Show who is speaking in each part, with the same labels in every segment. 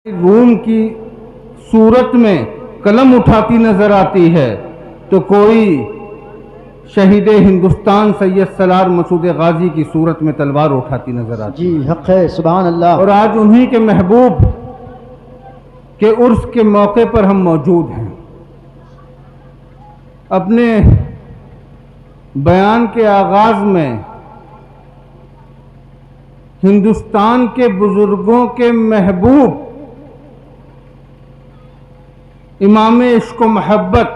Speaker 1: روم کی صورت میں قلم اٹھاتی نظر آتی ہے تو کوئی شہید ہندوستان سید سالار مسعود غازی کی صورت میں تلوار اٹھاتی نظر آتی ہے۔
Speaker 2: جی حق ہے، سبحان اللہ۔
Speaker 1: اور آج انہی کے محبوب کے عرس کے موقع پر ہم موجود ہیں۔ اپنے بیان کے آغاز میں ہندوستان کے بزرگوں کے محبوب امام عشق و محبت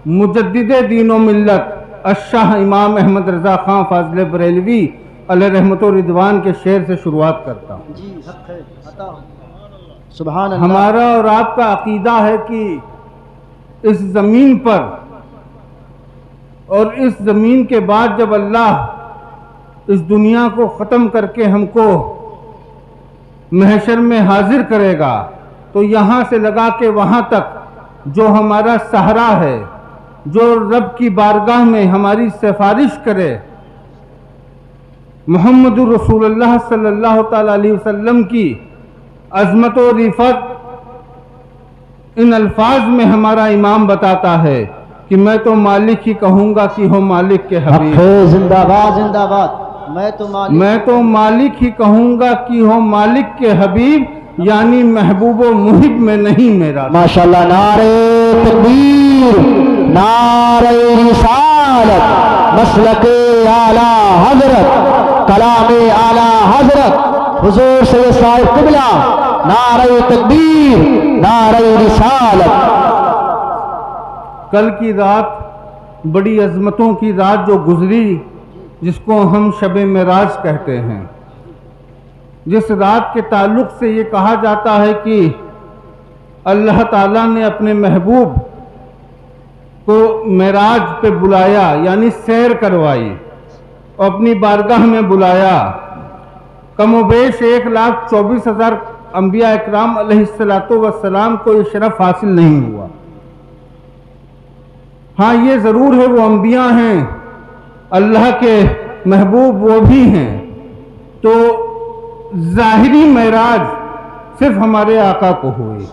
Speaker 1: مجدد دین و ملت الشاہ امام احمد رضا خان فاضل بریلوی علیہ رحمت و رضوان کے شعر سے شروعات کرتا ہوں۔
Speaker 2: جی حق ہے، عطا سبحان اللہ۔
Speaker 1: ہمارا اور آپ کا عقیدہ ہے کہ اس زمین پر اور اس زمین کے بعد جب اللہ اس دنیا کو ختم کر کے ہم کو محشر میں حاضر کرے گا تو یہاں سے لگا کے وہاں تک جو ہمارا سہرا ہے، جو رب کی بارگاہ میں ہماری سفارش کرے، محمد رسول اللہ صلی اللہ تعالی علیہ وسلم کی عظمت و رفعت ان الفاظ میں ہمارا امام بتاتا ہے کہ میں تو مالک ہی کہوں گا کہ ہو مالک کے حبیب۔
Speaker 2: حق ہے، زندہ باد زندہ باد۔ میں تو
Speaker 1: مالک ہی کہوں گا کہ ہو مالک کے حبیب، یعنی محبوب و محب میں نہیں میرا۔
Speaker 2: ماشاءاللہ، نعرہ تکبیر، نعرہ رسالت، مسلک اعلی حضرت، کلام اعلی حضرت حضور سید صاحب قبلہ، نعرہ تکبیر، نعرہ رسالت۔
Speaker 1: کل کی رات بڑی عظمتوں کی رات جو گزری، جس کو ہم شب معراج کہتے ہیں، جس رات کے تعلق سے یہ کہا جاتا ہے کہ اللہ تعالیٰ نے اپنے محبوب کو معراج پہ بلایا، یعنی سیر کروائی اور اپنی بارگاہ میں بلایا۔ کم و بیش 1,24,000 انبیاء اکرام علیہ السلام کو یہ شرف حاصل نہیں ہوا۔ ہاں یہ ضرور ہے وہ انبیاء ہیں، اللہ کے محبوب وہ بھی ہیں، تو ظاہری معراج صرف ہمارے آقا کو ہوئی۔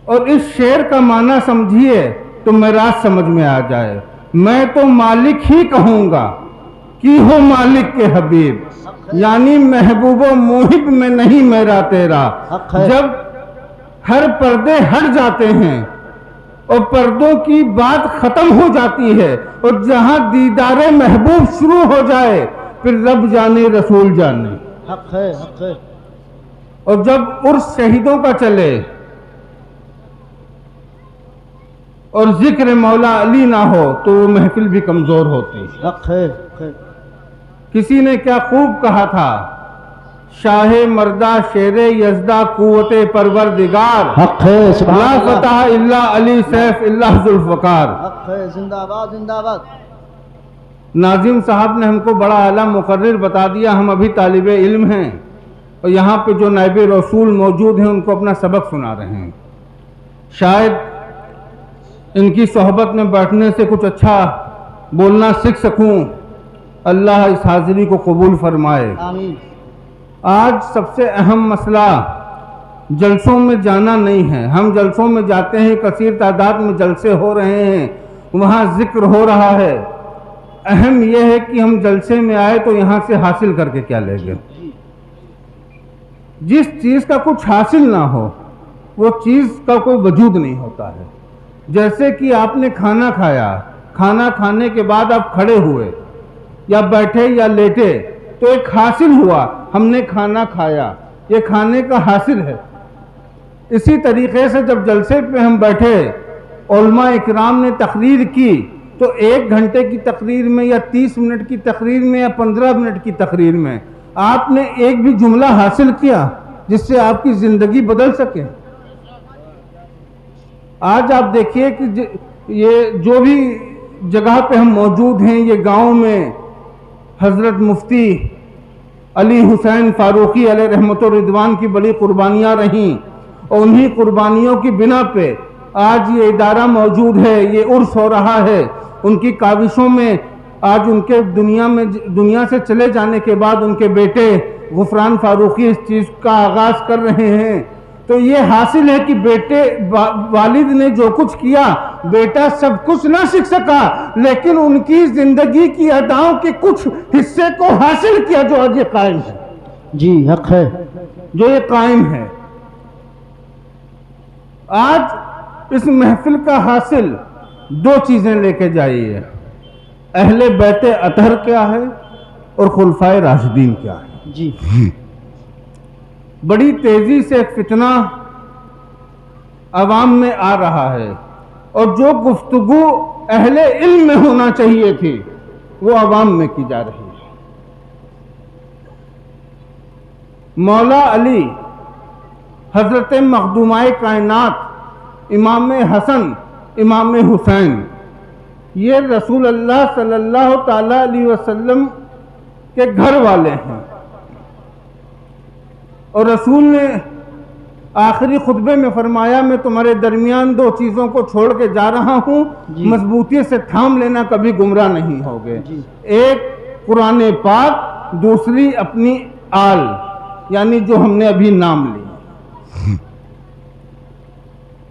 Speaker 1: اور اس شعر کا معنی سمجھیے تو معراج سمجھ میں آ جائے۔ میں تو مالک ہی کہوں گا کہ ہو مالک کے حبیب، یعنی محبوب و محب میں نہیں میرا تیرا۔ جب ہر پردے ہٹ جاتے ہیں اور پردوں کی بات ختم ہو جاتی ہے اور جہاں دیدار محبوب شروع ہو جائے پھر رب جانے رسول جانے۔
Speaker 2: حق ہے، حق ہے۔
Speaker 1: اور جب عرس شہیدوں کا چلے اور ذکر مولا علی نہ ہو تو وہ محفل بھی کمزور ہوتی۔
Speaker 2: حق ہے، حق ہے۔
Speaker 1: کسی نے کیا خوب کہا تھا، شاہ مردہ شیر یزدہ قوت پروردگار،
Speaker 2: حق ہے، سبحان
Speaker 1: لا
Speaker 2: اللہ۔
Speaker 1: فتح الا علی سیف اللہ ذوالفقار۔
Speaker 2: حق ہے، زندہ باد زندہ باد۔
Speaker 1: ناظم صاحب نے ہم کو بڑا اعلیٰ مقرر بتا دیا، ہم ابھی طالب علم ہیں اور یہاں پہ جو نائب رسول موجود ہیں ان کو اپنا سبق سنا رہے ہیں۔ شاید ان کی صحبت میں بیٹھنے سے کچھ اچھا بولنا سیکھ سکوں، اللہ اس حاضری کو قبول فرمائے۔
Speaker 2: آمین۔
Speaker 1: آج سب سے اہم مسئلہ جلسوں میں جانا نہیں ہے۔ ہم جلسوں میں جاتے ہیں، کثیر تعداد میں جلسے ہو رہے ہیں، وہاں ذکر ہو رہا ہے، اہم یہ ہے کہ ہم جلسے میں آئے تو یہاں سے حاصل کر کے کیا لیں گے۔ جس چیز کا کچھ حاصل نہ ہو وہ چیز کا کوئی وجود نہیں ہوتا ہے۔ جیسے کہ آپ نے کھانا کھایا، کھانا کھانے کے بعد آپ کھڑے ہوئے یا بیٹھے یا لیٹے تو ایک حاصل ہوا، ہم نے کھانا کھایا، یہ کھانے کا حاصل ہے۔ اسی طریقے سے جب جلسے پہ ہم بیٹھے، علماء اکرام نے تقریر کی تو 1 گھنٹے کی تقریر میں یا 30 منٹ کی تقریر میں یا 15 منٹ کی تقریر میں آپ نے ایک بھی جملہ حاصل کیا جس سے آپ کی زندگی بدل سکے؟ آج آپ دیکھیے کہ یہ جو بھی جگہ پہ ہم موجود ہیں، یہ گاؤں میں حضرت مفتی علی حسین فاروقی علیہ رحمت و رضوان کی بڑی قربانیاں رہیں اور انہی قربانیوں کی بنا پہ آج یہ ادارہ موجود ہے، یہ عرس ہو رہا ہے۔ ان کی کاوشوں میں آج ان کے دنیا سے چلے جانے کے بعد ان کے بیٹے غفران فاروقی اس چیز کا آغاز کر رہے ہیں تو یہ حاصل ہے کہ بیٹے والد نے جو کچھ کیا بیٹا سب کچھ نہ سیکھ سکا، لیکن ان کی زندگی کی اداؤں کے کچھ حصے کو حاصل کیا جو آج یہ قائم ہے،
Speaker 2: جی حق ہے،
Speaker 1: جو یہ قائم ہے۔ آج اس محفل کا حاصل دو چیزیں لے کے جائیے، اہل بیت اطہر کیا ہے اور خلفائے راشدین کیا ہے۔
Speaker 2: جی
Speaker 1: بڑی تیزی سے ایک فتنہ عوام میں آ رہا ہے، اور جو گفتگو اہل علم میں ہونا چاہیے تھی وہ عوام میں کی جا رہی ہے۔ مولا علی، حضرت مخدومائے کائنات، امام حسن، امام حسین، یہ رسول اللہ صلی اللہ تعالی علیہ وسلم کے گھر والے ہیں، اور رسول نے آخری خطبے میں فرمایا میں تمہارے درمیان دو چیزوں کو چھوڑ کے جا رہا ہوں،
Speaker 2: جی
Speaker 1: مضبوطی سے تھام لینا، کبھی گمراہ نہیں ہوگے۔
Speaker 2: جی
Speaker 1: ایک قرآن پاک، دوسری اپنی آل، یعنی جو ہم نے ابھی نام لی۔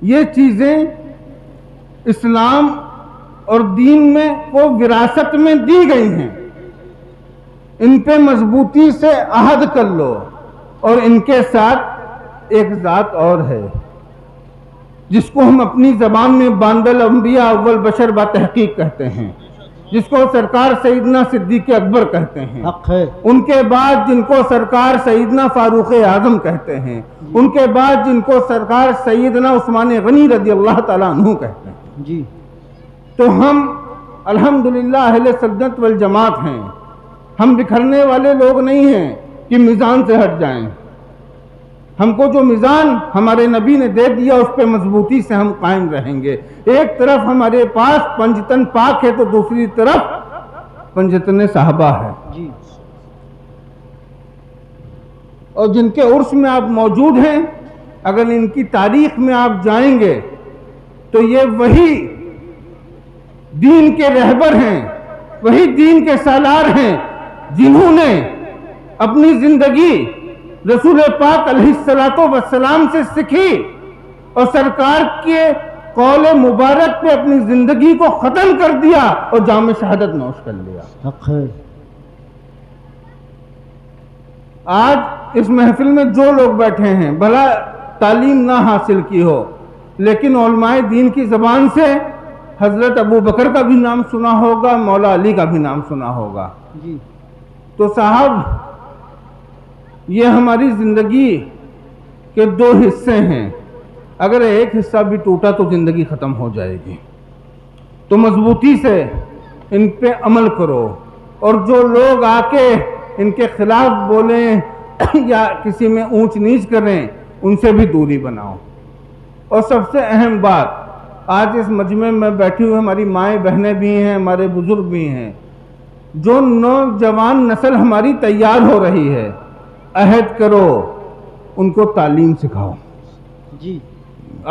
Speaker 1: یہ چیزیں اسلام اور دین میں وہ وراثت میں دی گئی ہیں، ان پہ مضبوطی سے عہد کر لو۔ اور ان کے ساتھ ایک ذات اور ہے جس کو ہم اپنی زبان میں باند الانبیاء اول بشر با تحقیق کہتے ہیں، جس کو سرکار سیدنا صدیق اکبر کہتے ہیں،
Speaker 2: حق ہے،
Speaker 1: ان کے بعد جن کو سرکار سیدنا فاروق اعظم کہتے ہیں، ان کے بعد جن کو سرکار سیدنا عثمان غنی رضی اللہ تعالیٰ عنہ کہتے ہیں۔
Speaker 2: جی
Speaker 1: تو ہم الحمدللہ اہل سنت والجماعت ہیں، ہم بکھرنے والے لوگ نہیں ہیں کہ میزان سے ہٹ جائیں۔ ہم کو جو میزان ہمارے نبی نے دے دیا اس پہ مضبوطی سے ہم قائم رہیں گے۔ ایک طرف ہمارے پاس پنجتن پاک ہے تو دوسری طرف پنجتن صحابہ ہے،
Speaker 2: جی
Speaker 1: اور جن کے عرس میں آپ موجود ہیں، اگر ان کی تاریخ میں آپ جائیں گے تو یہ وہی دین کے رہبر ہیں، وہی دین کے سالار ہیں جنہوں نے اپنی زندگی رسول پاک علیہ السلام سے سیکھی اور سرکار کے قول مبارک پہ اپنی زندگی کو ختم کر دیا اور جام شہادت نوش کر لیا۔
Speaker 2: حق ہے،
Speaker 1: آج اس محفل میں جو لوگ بیٹھے ہیں بھلا تعلیم نہ حاصل کی ہو، لیکن علماء دین کی زبان سے حضرت ابو بکر کا بھی نام سنا ہوگا، مولا علی کا بھی نام سنا ہوگا۔
Speaker 2: جی
Speaker 1: تو صاحب یہ ہماری زندگی کے دو حصے ہیں، اگر ایک حصہ بھی ٹوٹا تو زندگی ختم ہو جائے گی۔ تو مضبوطی سے ان پہ عمل کرو، اور جو لوگ آ کے ان کے خلاف بولیں یا کسی میں اونچ نیچ کریں ان سے بھی دوری بناؤ۔ اور سب سے اہم بات، آج اس مجمع میں بیٹھی ہوئی ہماری مائیں بہنیں بھی ہیں، ہمارے بزرگ بھی ہیں، جو نوجوان نسل ہماری تیار ہو رہی ہے، عہد کرو ان کو تعلیم سکھاؤ۔
Speaker 2: جی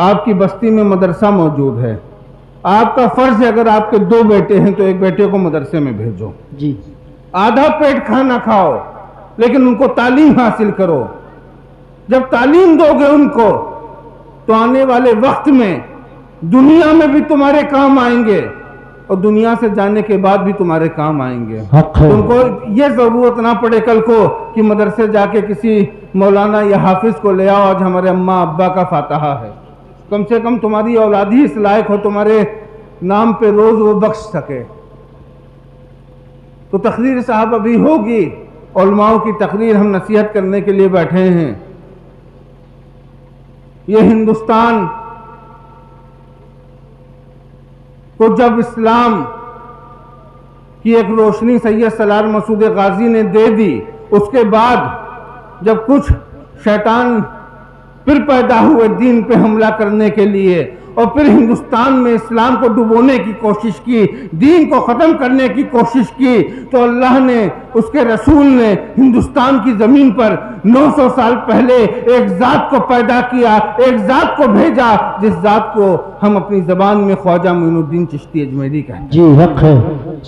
Speaker 1: آپ کی بستی میں مدرسہ موجود ہے، آپ کا فرض ہے اگر آپ کے دو بیٹے ہیں تو ایک بیٹے کو مدرسے میں بھیجو۔
Speaker 2: جی
Speaker 1: آدھا پیٹ کھانا کھاؤ لیکن ان کو تعلیم حاصل کرو۔ جب تعلیم دو گے ان کو تو آنے والے وقت میں دنیا میں بھی تمہارے کام آئیں گے اور دنیا سے جانے کے بعد بھی تمہارے کام آئیں گے۔
Speaker 2: حق ہے،
Speaker 1: ان کو یہ ضرورت نہ پڑے کل کو کہ مدرسے جا کے کسی مولانا یا حافظ کو لے آؤ، آج ہمارے اماں ابا کا فاتحہ ہے، کم سے کم تمہاری اولاد ہی اس لائق ہو تمہارے نام پہ روز وہ بخش سکے۔ تو تقریر صاحب ابھی ہوگی، علماء کی تقریر، ہم نصیحت کرنے کے لیے بیٹھے ہیں۔ یہ ہندوستان کو جب اسلام کی ایک روشنی سید سالار مسعود غازی نے دے دی، اس کے بعد جب کچھ شیطان پھر پیدا ہوئے دین پہ حملہ کرنے کے لیے، اور پھر ہندوستان میں اسلام کو ڈبونے کی کوشش کی، دین کو ختم کرنے کی کوشش کی، تو اللہ نے، اس کے رسول نے ہندوستان کی زمین پر 900 سال پہلے ایک ذات کو پیدا کیا، ایک ذات کو بھیجا، جس ذات کو ہم اپنی زبان میں خواجہ معین الدین چشتی اجمیری کہتے ہیں۔
Speaker 2: جی حق ہے،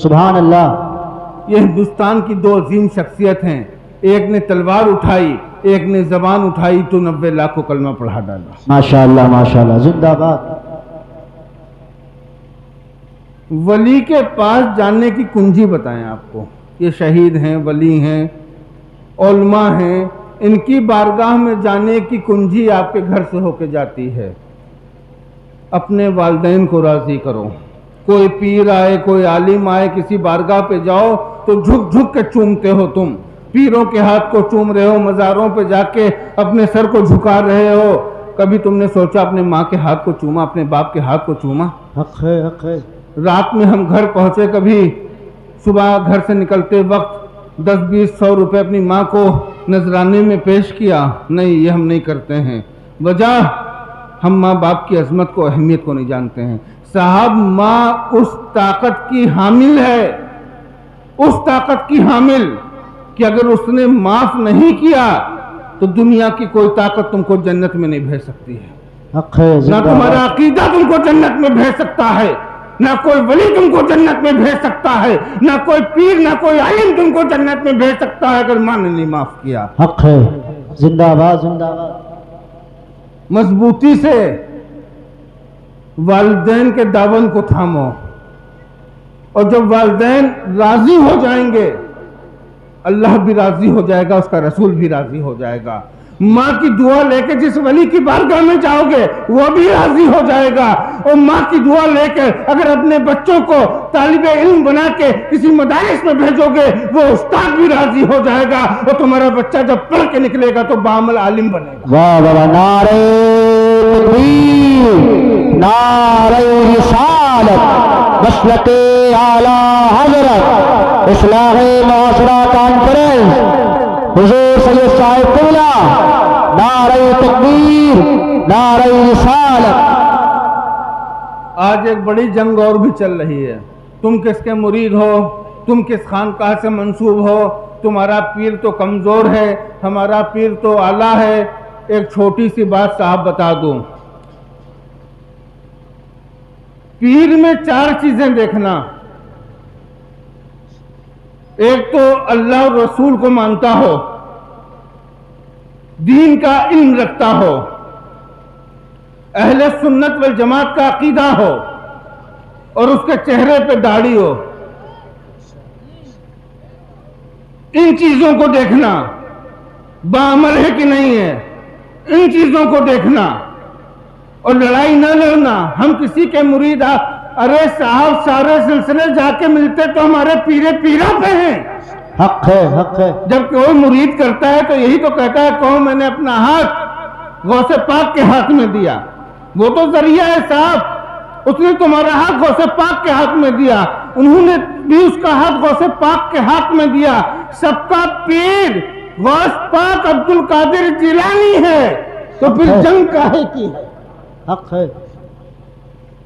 Speaker 2: سبحان اللہ۔
Speaker 1: یہ ہندوستان کی دو عظیم شخصیت ہیں، ایک نے تلوار اٹھائی ایک نے زبان اٹھائی تو 90 لاکھ کو کلمہ پڑھا ڈالا.
Speaker 2: ماشاءاللہ زندہ باد.
Speaker 1: ولی کے پاس جاننے کی کنجی بتائیں آپ کو. یہ شہید ہیں، ولی ہیں، علماء ہیں، ان کی بارگاہ میں جانے کی کنجی آپ کے گھر سے ہو کے جاتی ہے. اپنے والدین کو راضی کرو. کوئی پیر آئے، کوئی عالم آئے، کسی بارگاہ پہ جاؤ تو جھک جھک کے چومتے ہو. تم پیروں کے ہاتھ کو چوم رہے ہو، مزاروں پہ جا کے اپنے سر کو جھکا رہے ہو. کبھی تم نے سوچا اپنے ماں کے ہاتھ کو چوما، اپنے باپ کے ہاتھ کو چوما؟
Speaker 2: حق ہے، حق ہے.
Speaker 1: رات میں ہم گھر پہنچے، کبھی صبح گھر سے نکلتے وقت 10-20-100 روپے اپنی ماں کو نذرانے میں پیش کیا؟ نہیں، یہ ہم نہیں کرتے ہیں. وجہ ہم ماں باپ کی عظمت کو، اہمیت کو نہیں جانتے ہیں. صاحب، ماں اس طاقت کی حامل ہے، اس طاقت کی حامل کہ اگر اس نے معاف نہیں کیا تو دنیا کی کوئی طاقت تم کو جنت میں نہیں بھیج سکتی ہے.
Speaker 2: حق ہے.
Speaker 1: نہ تمہارا عقیدہ تم کو جنت میں بھیج سکتا ہے، نہ کوئی ولی تم کو جنت میں بھیج سکتا ہے، نہ کوئی پیر، نہ کوئی عالم تم کو جنت میں بھیج سکتا ہے اگر ماں نے نہیں معاف کیا.
Speaker 2: حق ہے. زندہ باد، زندہ باد.
Speaker 1: مضبوطی سے والدین کے دامن کو تھامو، اور جب والدین راضی ہو جائیں گے اللہ بھی راضی ہو جائے گا، اس کا رسول بھی راضی ہو جائے گا. ماں کی دعا لے کے جس ولی کی بارگاہ میں جاؤ گے وہ بھی راضی ہو جائے گا. اور ماں کی دعا لے کے اگر اپنے بچوں کو طالب علم بنا کے کسی مدارس میں بھیجو گے وہ استاد بھی راضی ہو جائے گا، اور تمہارا بچہ جب پڑھ کے نکلے گا تو بعمل عالم بنے گا.
Speaker 2: واہ واہ. نعرہ تکبیر، نعرہ رسالت، مسلک اعلی حضرت، اصلاح معاشرہ کانفرنس، حضور سید صاحب قبلہ. نعرہ تکبیر، نعرہ رسالت.
Speaker 1: آج ایک بڑی جنگ اور بھی چل رہی ہے. تم کس کے مرید ہو، تم کس خانقاہ سے منسوب ہو، تمہارا پیر تو کمزور ہے، ہمارا پیر تو اعلیٰ ہے. ایک چھوٹی سی بات صاحب بتا دوں، پیر میں 4 چیزیں دیکھنا. ایک تو اللہ اور رسول کو مانتا ہو، دین کا علم رکھتا ہو، اہل سنت والجماعت کا عقیدہ ہو، اور اس کے چہرے پہ داڑھی ہو. ان چیزوں کو دیکھنا. بعمل ہے کہ نہیں ہے، ان چیزوں کو دیکھنا. اور لڑائی نہ لڑنا. ہم کسی کے مرید، ارے صاحب سارے سلسلے جا کے ملتے تو ہمارے پیرا پہ ہیں.
Speaker 2: حق ہے، حق ہے.
Speaker 1: جب کوئی مرید کرتا ہے تو یہی تو کہتا ہے کہو میں نے اپنا ہاتھ غوث پاک کے ہاتھ میں دیا. وہ تو ذریعہ ہے صاحب، اس نے تمہارا ہاتھ غوث پاک کے ہاتھ میں دیا، انہوں نے بھی اس کا ہاتھ غوث پاک کے ہاتھ میں دیا. سب کا پیر غوث پاک عبد القادر جیلانی ہے، تو پھر جنگ کاہے کی ہے؟
Speaker 2: حق ہے.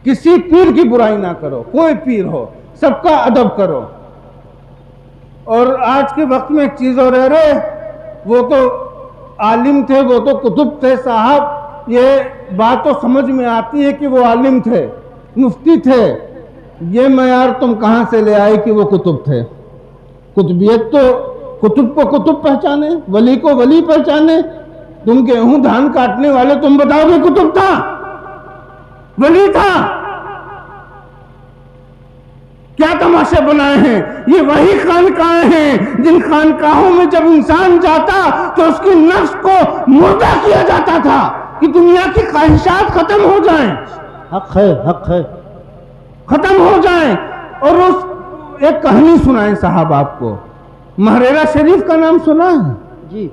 Speaker 1: کسی پیر کی برائی نہ کرو، کوئی پیر ہو، سب کا ادب کرو. اور آج کے وقت میں ایک چیز اور ہے، رہے وہ تو عالم تھے، وہ تو کتب تھے. صاحب یہ بات تو سمجھ میں آتی ہے کہ وہ عالم تھے، مفتی تھے. یہ معیار تم کہاں سے لے آئے کہ وہ کتب تھے؟ کتبیت تو کتب کو کتب پہچانے، ولی کو ولی پہچانے. تم گیہوں دھان کاٹنے والے تم بتاؤ گے کتب تھا، ولی تھا؟ کیا تماشے بنائے ہیں؟ یہ وہی خانقاہیں ہیں جن خانقاہوں میں جب انسان جاتا تو اس کی نفس کو مردہ کیا جاتا تھا کہ دنیا کی خواہشات ختم ہو جائیں.
Speaker 2: حق ہے، حق ہے.
Speaker 1: ختم ہو جائیں. اور اس ایک کہانی سنائیں صاحب آپ کو. مہریرہ شریف کا نام سنا ہے؟
Speaker 2: جی.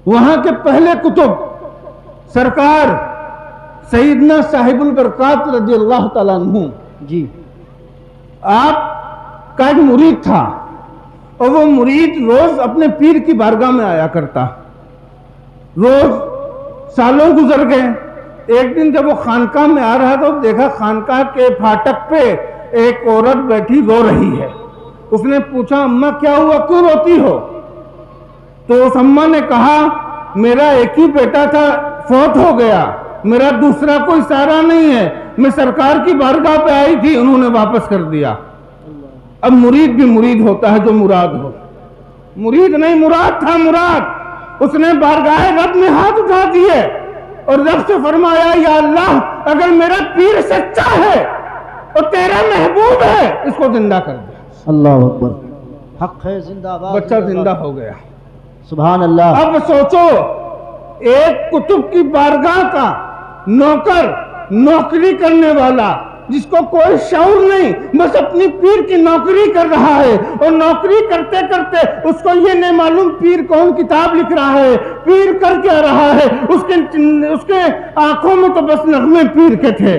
Speaker 1: وہاں کے پہلے کتب سرکار سیدنا صاحب البرکات رضی اللہ تعالیٰ عنہ،
Speaker 2: جی.
Speaker 1: آپ کا ایک مرید تھا، اور وہ مرید روز اپنے پیر کی بارگاہ میں آیا کرتا. روز سالوں گزر گئے. ایک دن جب وہ خانقاہ میں آ رہا تو دیکھا خانقاہ کے پھاٹک پہ ایک عورت بیٹھی رو رہی ہے. اس نے پوچھا اماں کیا ہوا، کیوں روتی ہو؟ تو اس اماں نے کہا میرا ایک ہی بیٹا تھا، فوت ہو گیا، میرا دوسرا کوئی سہارا نہیں ہے، میں سرکار کی بارگاہ پہ آئی تھی، انہوں نے واپس کر دیا. اب مرید بھی مرید ہوتا ہے جو مراد ہو. مرید نہیں، مراد تھا. مراد اس نے بارگاہ رب میں ہاتھ اٹھا دیے اور رب سے فرمایا یا اللہ اگر میرا پیر سچا ہے اور تیرا محبوب ہے اس کو زندہ کر دے.
Speaker 2: اللہ اکبر. حق ہے زندہ باد.
Speaker 1: بچہ زندہ ہو گیا.
Speaker 2: سبحان اللہ.
Speaker 1: اب سوچو ایک کتب کی بارگاہ کا نوکر نوکری کرنے والا جس کو کوئی شعور نہیں بس اپنی پیر کی نوکری کر رہا ہے اور نوکری کرتے کرتے اس کو یہ نہیں معلوم پیر کون کتاب لکھ رہا ہے پیر کر کیا رہا ہے. اس کے آنکھوں میں تو بس نغمے پیر کے تھے.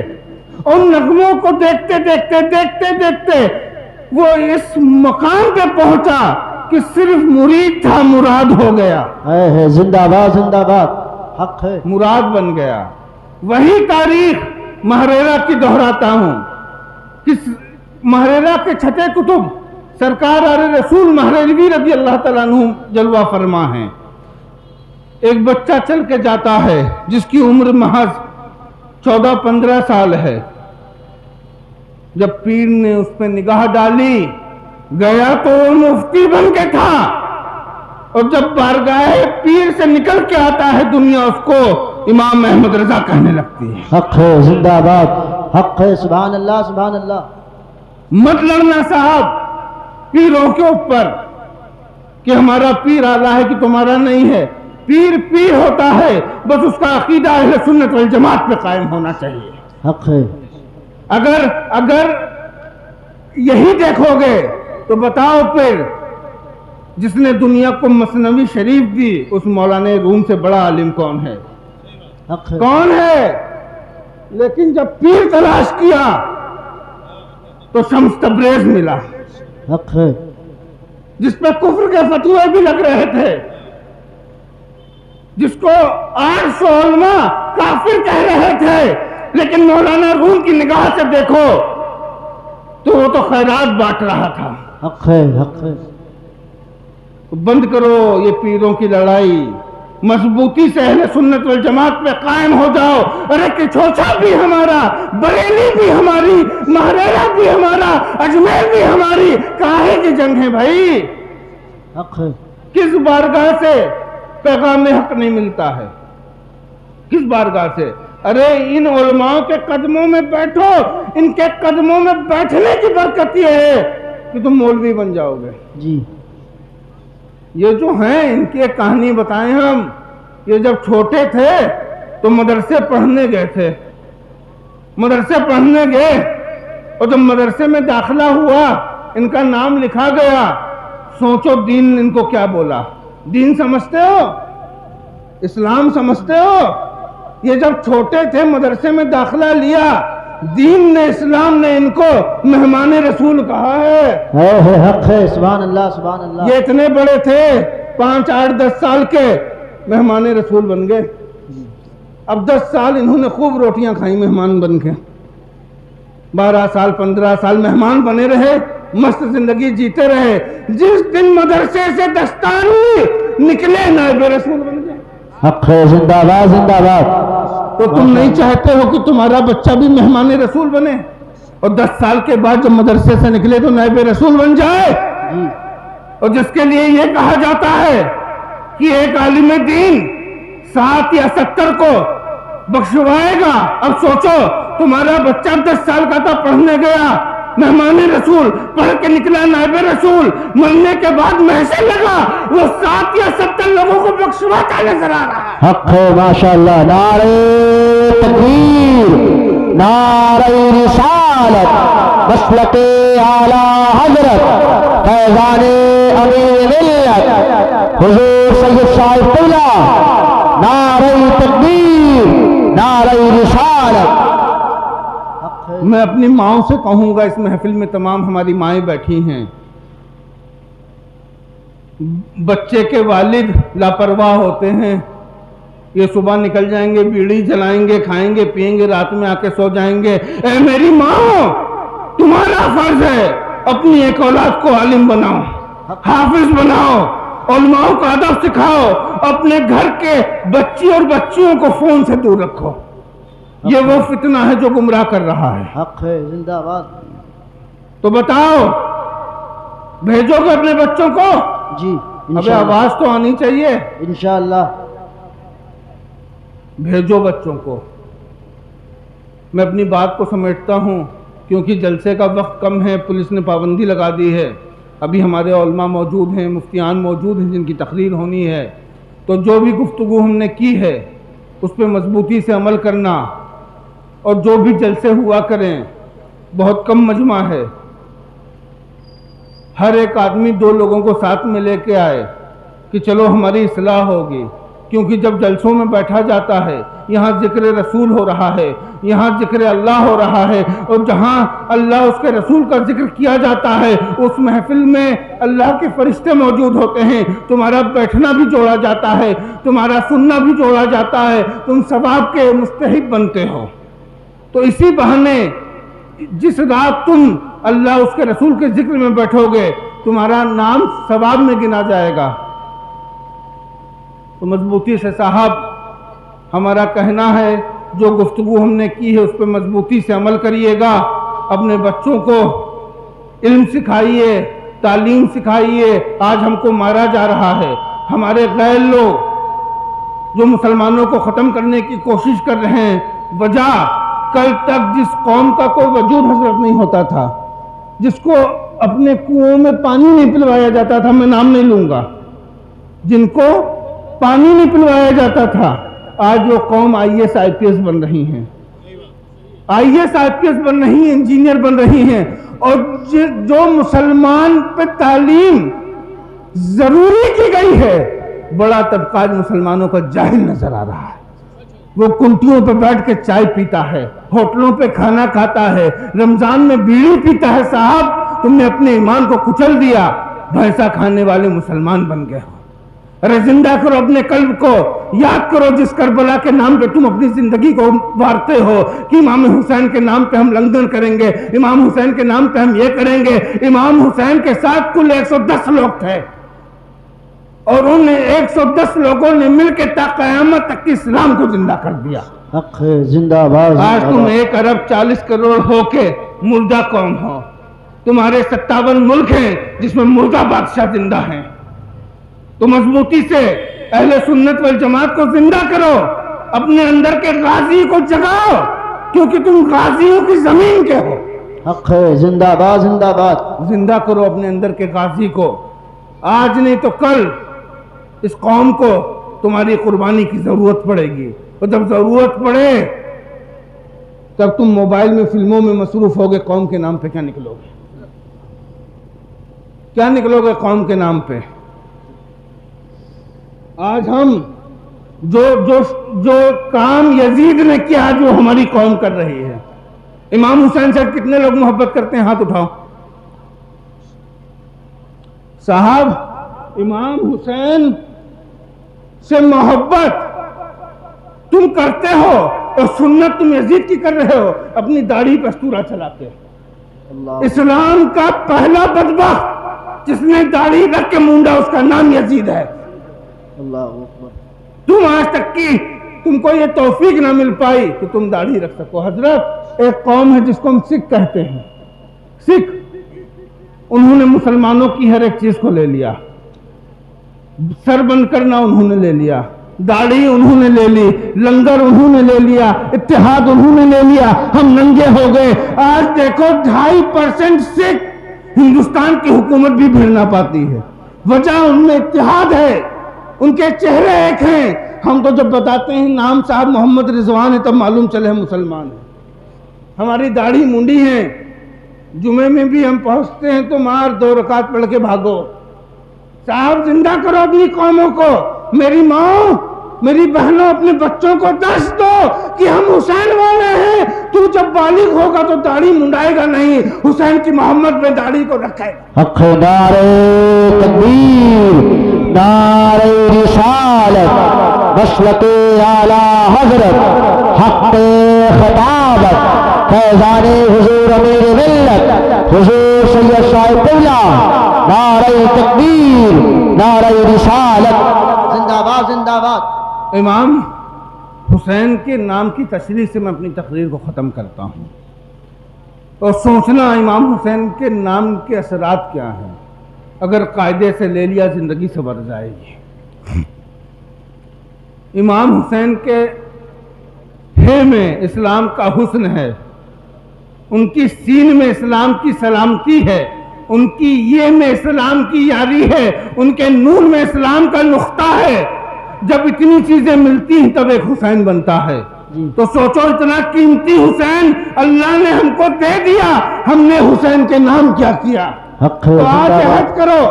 Speaker 1: ان نغموں کو دیکھتے دیکھتے وہ اس مقام پہ پہنچا کہ صرف مرید تھا مراد ہو گیا.
Speaker 2: ہے زندہ باد زندہ باد. حق ہے.
Speaker 1: مراد بن گیا. وہی تاریخ مہریرہ کی دہراتا ہوں. مہریرہ کے چھٹے کتب سرکار آل رسول مہریلوی رضی اللہ تعالیٰ عنہ جلوہ فرما ہیں. ایک بچہ چل کے جاتا ہے جس کی عمر محض 14-15 سال ہے. جب پیر نے اس پہ نگاہ ڈالی گیا تو وہ مفتی بن کے تھا اور جب بارگاہ پیر سے نکل کے آتا ہے دنیا اس کو امام احمد رضا کہنے لگتی ہے.
Speaker 2: حق ہے زندہ باد. حق ہے. سبحان اللہ سبحان اللہ.
Speaker 1: مت لڑنا صاحب پیروں کے اوپر کہ ہمارا پیر اعلیٰ ہے کہ تمہارا نہیں ہے. پیر پیر ہوتا ہے بس اس کا عقیدہ اہل سنت والجماعت پہ قائم ہونا چاہیے.
Speaker 2: حق ہے.
Speaker 1: اگر یہی دیکھو گے تو بتاؤ پھر جس نے دنیا کو مثنوی شریف دی اس مولانا روم سے بڑا عالم کون ہے؟
Speaker 2: حق ہے.
Speaker 1: کون ہے؟ لیکن جب پیر تلاش کیا تو شمس تبریز ملا
Speaker 2: حق ہے.
Speaker 1: جس پہ کفر کے فتوے بھی لگ رہے تھے جس کو 800 علماء کافر کہہ رہے تھے لیکن مولانا روم کی نگاہ سے دیکھو تو وہ تو خیرات بانٹ رہا تھا.
Speaker 2: حق ہے. حق ہے.
Speaker 1: بند کرو یہ پیروں کی لڑائی. مضبوطی سے اہل سنت والجماعت پہ قائم ہو جاؤ. ارے کچھوچا بھی ہمارا, بریلی بھی ہماری, مہریرہ بھی ہمارا, اجمیر بھی ہماری. کاہے کی جنگ ہے بھائی؟
Speaker 2: حق ہے.
Speaker 1: کس بارگاہ سے پیغام حق نہیں ملتا ہے؟ کس بارگاہ سے؟ ارے ان علماء کے قدموں میں بیٹھو. ان کے قدموں میں بیٹھنے کی برکت یہ ہے کہ تم مولوی بن جاؤ گے.
Speaker 2: جی.
Speaker 1: یہ جو ہیں ان کی ایک کہانی بتائیں ہم. یہ جب چھوٹے تھے تو مدرسے پڑھنے گئے تھے. مدرسے پڑھنے گئے اور جب مدرسے میں داخلہ ہوا ان کا نام لکھا گیا. سوچو دین ان کو کیا بولا. دین سمجھتے ہو؟ اسلام سمجھتے ہو؟ یہ جب چھوٹے تھے مدرسے میں داخلہ لیا دین نے اسلام نے ان کو مہمان رسول کہا ہے.
Speaker 2: حق ہے. سبحان اللہ سبحان اللہ.
Speaker 1: یہ اتنے بڑے تھے 5, 8, 10 سال کے مہمان رسول بن گئے. اب 10 سال انہوں نے خوب روٹیاں کھائیں مہمان بن کے. 12 سال 15 سال مہمان بنے رہے, مست زندگی جیتے رہے. جس دن مدرسے سے دستار نکلے نائب رسول بن گئے.
Speaker 2: حق ہے. زندہ باد زندہ باد.
Speaker 1: تو تم نہیں چاہتے ہو کہ تمہارا بچہ بھی مہمان رسول بنے اور 10 سال کے بعد جب مدرسے سے نکلے تو نائب رسول بن جائے؟ اور جس کے لیے یہ کہا جاتا ہے کہ ایک عالم دین 60 یا 70 کو بخشوائے گا. اب سوچو تمہارا بچہ 10 سال کا تھا, پڑھنے گیا مہمان رسول, پڑھ کے نکلا نائب رسول, مرنے کے بعد محشر لگا وہ 60 یا 70 لوگوں کو بخشواتا نظر آ رہا ہے.
Speaker 2: حق ہے. ماشاءاللہ. نعرہ تکبیر, نعرہ رسالت, مسلک اعلیٰ حضرت فیضان امیر ملت حضور سید صاحب قبلہ. نعرہ تکبیر, نعرہ رسالت.
Speaker 1: میں اپنی ماؤں سے کہوں گا, اس محفل میں تمام ہماری مائیں بیٹھی ہیں, بچے کے والد لاپرواہ ہوتے ہیں. یہ صبح نکل جائیں گے, بیڑی جلائیں گے, کھائیں گے, پیئیں گے, رات میں آ کے سو جائیں گے. اے میری ماں, تمہارا فرض ہے اپنی ایک اولاد کو عالم بناؤ, حافظ بناؤ, علماء کو ادب سکھاؤ, اپنے گھر کے بچی اور بچیوں کو فون سے دور رکھو. یہ وہ فتنہ ہے جو گمراہ کر رہا ہے.
Speaker 2: حق ہے. زندہ باد.
Speaker 1: تو بتاؤ بھیجو گے اپنے بچوں کو؟
Speaker 2: جی.
Speaker 1: ابے آواز تو آنی چاہیے.
Speaker 2: انشاءاللہ.
Speaker 1: بھیجو بچوں کو. میں اپنی بات کو سمیٹتا ہوں کیونکہ جلسے کا وقت کم ہے، پولیس نے پابندی لگا دی ہے. ابھی ہمارے علماء موجود ہیں، مفتیان موجود ہیں جن کی تقریر ہونی ہے. تو جو بھی گفتگو ہم نے کی ہے اس پہ مضبوطی سے عمل کرنا، اور جو بھی جلسے ہوا کریں. بہت کم مجمع ہے، ہر ایک آدمی 2 لوگوں کو ساتھ میں لے کے آئے کہ چلو ہماری اصلاح ہوگی. کیونکہ جب جلسوں میں بیٹھا جاتا ہے یہاں ذکر رسول ہو رہا ہے، یہاں ذکر اللہ ہو رہا ہے، اور جہاں اللہ اس کے رسول کا ذکر کیا جاتا ہے اس محفل میں اللہ کے فرشتے موجود ہوتے ہیں. تمہارا بیٹھنا بھی جوڑا جاتا ہے، تمہارا سننا بھی جوڑا جاتا ہے، تم ثواب کے مستحق بنتے ہو. تو اسی بہانے جس رات تم اللہ اس کے رسول کے ذکر میں بیٹھو گے تمہارا نام ثواب میں گنا جائے گا. تو مضبوطی سے صاحب ہمارا کہنا ہے جو گفتگو ہم نے کی ہے اس پہ مضبوطی سے عمل کریے گا. اپنے بچوں کو علم سکھائیے، تعلیم سکھائیے. آج ہم کو مارا جا رہا ہے. ہمارے غیر لوگ جو مسلمانوں کو ختم کرنے کی کوشش کر رہے ہیں، وجہ کل تک جس قوم کا کوئی وجود حضرت نہیں ہوتا تھا، جس کو اپنے کنووں میں پانی نہیں پلوایا جاتا تھا، میں نام نہیں لوں گا، جن کو پانی نہیں پلوایا جاتا تھا، آج وہ قوم IAS IPS بن رہی ہیں، IAS IPS بن رہی ہیں، انجینئر بن رہی ہیں. اور جو مسلمان پہ تعلیم ضروری کی گئی ہے بڑا طبقہ آج مسلمانوں کا جاہل نظر آ رہا ہے. وہ کنٹیوں پہ بیٹھ کے چائے پیتا ہے، ہوٹلوں پہ کھانا کھاتا ہے، رمضان میں بیڑی پیتا ہے. صاحب تم نے اپنے ایمان کو کچل دیا، بھینسا کھانے والے مسلمان بن گئے ہو. ارے زندہ کرو اپنے قلب کو، یاد کرو جس کربلا کے نام پہ تم اپنی زندگی کو وارتے ہو کہ امام حسین کے نام پہ ہم لنگر کریں گے، امام حسین کے نام پہ ہم یہ کریں گے. امام حسین کے ساتھ کل 110 لوگ تھے، اور ان 110 لوگوں نے مل کے تا قیامت تک اسلام کو زندہ کر دیا.
Speaker 2: حق زندہ باد.
Speaker 1: آج تم 1 ارب 40 کروڑ ہو کے مردہ قوم ہو. تمہارے 57 ملک ہیں جس میں مردہ بادشاہ زندہ ہیں. تو مضبوطی سے اہل سنت والجماعت کو زندہ کرو، اپنے اندر کے غازی کو جگاؤ، کیونکہ تم غازیوں کی زمین کے ہو.
Speaker 2: حق زندہ باد زندہ باد.
Speaker 1: زندہ کرو اپنے اندر کے غازی کو. آج نہیں تو کل اس قوم کو تمہاری قربانی کی ضرورت پڑے گی، اور جب ضرورت پڑے تب تم موبائل میں فلموں میں مصروف ہوگے. قوم کے نام پہ کیا نکلو گے؟ کیا نکلو گے قوم کے نام پہ؟ آج ہم جو کام یزید نے کیا جو ہماری قوم کر رہی ہے. امام حسین سے کتنے لوگ محبت کرتے ہیں؟ ہاتھ اٹھاؤ. صاحب امام حسین سے محبت تم کرتے ہو اور سنت تم یزید کی کر رہے ہو، اپنی داڑھی پہ استورا چلاتے ہو. اسلام کا پہلا بدبخت جس نے داڑھی رکھ کے مونڈا اس کا نام یزید ہے.
Speaker 2: اللہ اکبر.
Speaker 1: تم آج تک کی تم کو یہ توفیق نہ مل پائی کہ تم داڑھی رکھ سکو. حضرت ایک قوم ہے جس کو ہم سکھ کہتے ہیں، سکھ، انہوں نے مسلمانوں کی ہر ایک چیز کو لے لیا. سر بند کرنا انہوں نے لے لیا، داڑھی انہوں نے لے لی، لنگر انہوں نے لے لیا، اتحاد انہوں نے لے لیا. ہم ننگے ہو گئے. آج دیکھو 2.5% سکھ ہندوستان کی حکومت بھی بھیڑ نہ پاتی ہے. وجہ ان میں اتحاد ہے، ان کے چہرے ایک ہیں. ہم تو جب بتاتے ہیں نام صاحب محمد رضوان ہے تب معلوم چلے ہم مسلمان ہیں. ہماری داڑھی منڈی ہیں. جمعے میں بھی ہم پہنچتے ہیں تو مار 2 رکعت پڑھ کے بھاگو. صاحب زندہ کرو اپنی قوموں کو. میری ماں، میری بہنوں، اپنے بچوں کو درس دو کہ ہم حسین والے ہیں. تو جب بالغ ہوگا تو داڑھی منڈائے گا نہیں، حسین کی محمد میں داڑھی کو رکھے گا.
Speaker 2: حق نعرہ تکبیر، نعرہ رسالت، مسلک اعلی حضرت، حق خطابت، فیضان حضور امیر ملت حضور سید صاحب قبلہ. نعرہ تکبیر، نعرہ رسالت. زندہ باد زندہ باد.
Speaker 1: امام حسین کے نام کی تشریح سے میں اپنی تقریر کو ختم کرتا ہوں. اور سوچنا امام حسین کے نام کے اثرات کیا ہیں. اگر قاعدے سے لے لیا زندگی سنور جائے گی۔ امام حسین کے ہے میں اسلام کا حسن ہے، ان کی سین میں اسلام کی سلامتی ہے، ان کی یہ میں اسلام کی یاری ہے، ان کے نور میں اسلام کا نقطہ ہے۔ جب اتنی چیزیں ملتی ہیں تب ایک حسین بنتا ہے۔ تو سوچو اتنا قیمتی حسین اللہ نے ہم کو دے دیا، ہم نے حسین کے نام کیا کیا؟ تو آج عہد کرو،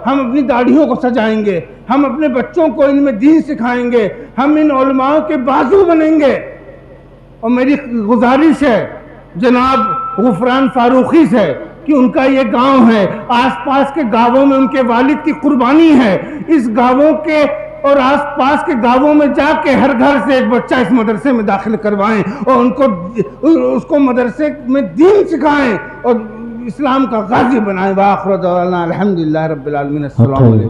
Speaker 1: ہم اپنی داڑھیوں کو سجائیں گے، ہم اپنے بچوں کو علم دین سکھائیں گے، ہم ان علماء کے بازو بنیں گے۔ اور میری گزارش ہے جناب غفران فاروقی سے کہ ان کا یہ گاؤں ہے، آس پاس کے گاؤں میں ان کے والد کی قربانی ہے، اس گاؤں کے اور آس پاس کے گاؤں میں جا کے ہر گھر سے ایک بچہ اس مدرسے میں داخل کروائیں اور اس کو مدرسے میں دین سکھائیں اور اسلام کا غازی بنائیں۔ وآخر دعوانا الحمدللہ رب العالمین۔ السلام علیکم۔